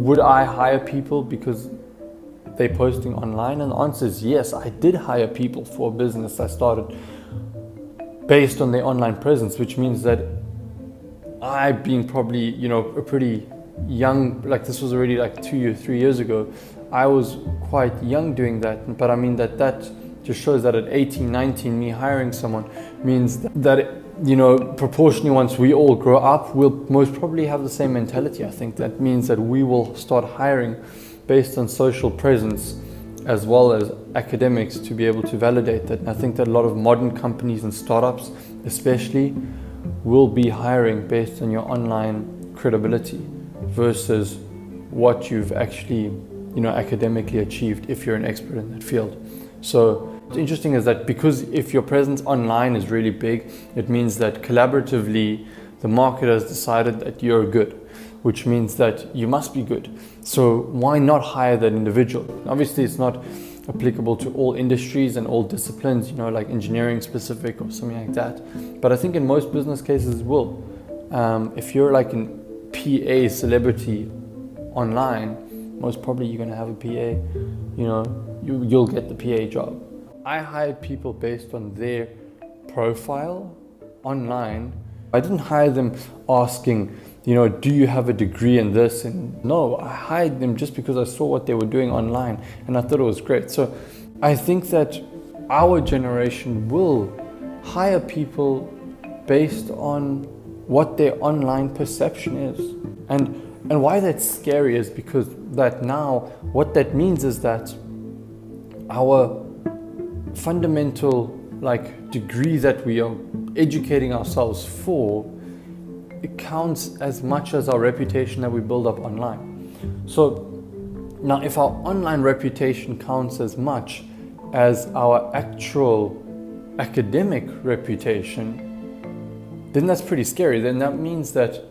would I hire people because they're posting online? And the answer is yes. I did hire people for a business I started based on their online presence, which means that I, being probably, a pretty young, like this was already like 2 or 3 years ago, I was quite young doing that. But I mean that just shows that at 18, 19, me hiring someone means that proportionally, once we all grow up, we'll most probably have the same mentality. I think that means that we will start hiring based on social presence as well as academics to be able to validate that. And I think that a lot of modern companies and startups especially will be hiring based on your online credibility versus what you've actually academically achieved if you're an expert in that field. So what's interesting is that because if your presence online is really big, it means that collaboratively the market has decided that you're good, which means that you must be good. So why not hire that individual? Obviously it's not applicable to all industries and all disciplines, like engineering specific or something like that. But I think in most business cases it will. If you're like an PA celebrity online, most probably you're going to have a PA, you'll get the PA job. I hired people based on their profile online. I didn't hire them asking, do you have a degree in this? And no, I hired them just because I saw what they were doing online and I thought it was great. So I think that our generation will hire people based on what their online perception is. And why that's scary is because that now, what that means is that our fundamental degree that we are educating ourselves for, it counts as much as our reputation that we build up online. So now if our online reputation counts as much as our actual academic reputation, then that's pretty scary. Then that means that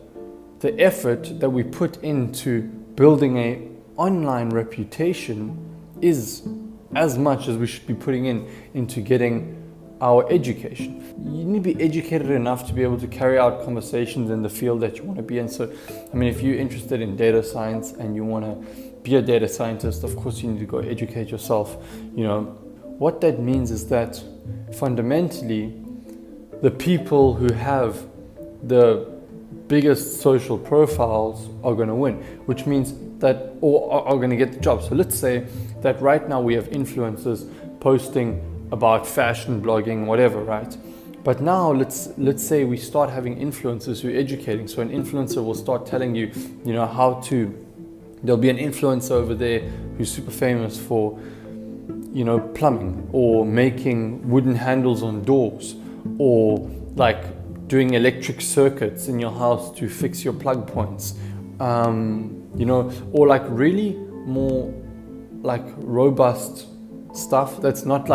the effort that we put into building an online reputation is as much as we should be putting into getting our education. You need to be educated enough to be able to carry out conversations in the field that you want to be in. So, if you're interested in data science and you want to be a data scientist, of course you need to go educate yourself. What that means is that fundamentally, the people who have the biggest social profiles are going to win, which means that, or are going to get the job. So let's say that right now we have influencers posting about fashion, blogging, whatever, right? But now let's say we start having influencers who are educating. So an influencer will start telling you, there'll be an influencer over there who's super famous for, plumbing or making wooden handles on doors or doing electric circuits in your house to fix your plug points, or really more robust stuff that's not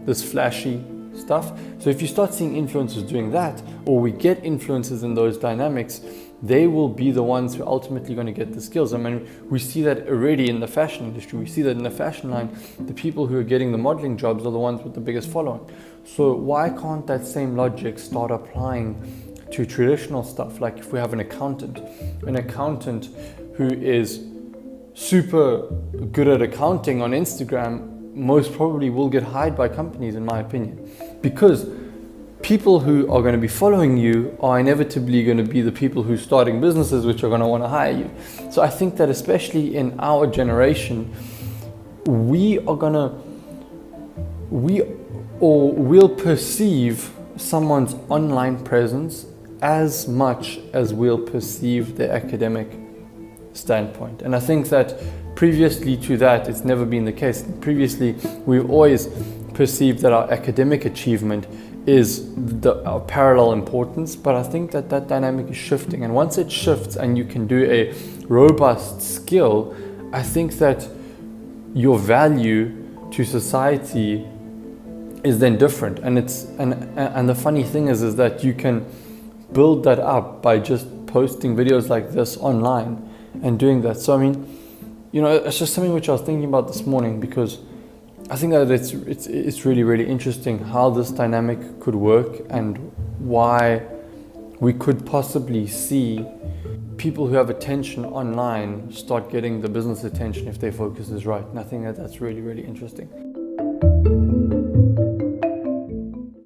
this flashy stuff. So if you start seeing influencers doing that, or we get influencers in those dynamics, they will be the ones who are ultimately going to get the skills. We see that already in the fashion industry. We see that in the fashion line, the people who are getting the modeling jobs are the ones with the biggest following. So why can't that same logic start applying to traditional stuff? Like if we have an accountant who is super good at accounting on Instagram, most probably will get hired by companies, in my opinion, because people who are going to be following you are inevitably going to be the people who are starting businesses which are going to want to hire you. So I think that especially in our generation, we'll perceive someone's online presence as much as we'll perceive their academic standpoint. And I think that previously to that, it's never been the case. Previously, we've always perceived that our academic achievement is our parallel importance, but I think that dynamic is shifting. And once it shifts and you can do a robust skill, I think that your value to society is then different. And the funny thing is that you can build that up by just posting videos like this online and doing that. So it's just something which I was thinking about this morning, because I think that it's really, really interesting how this dynamic could work and why we could possibly see people who have attention online start getting the business attention if their focus is right. And I think that that's really, really interesting.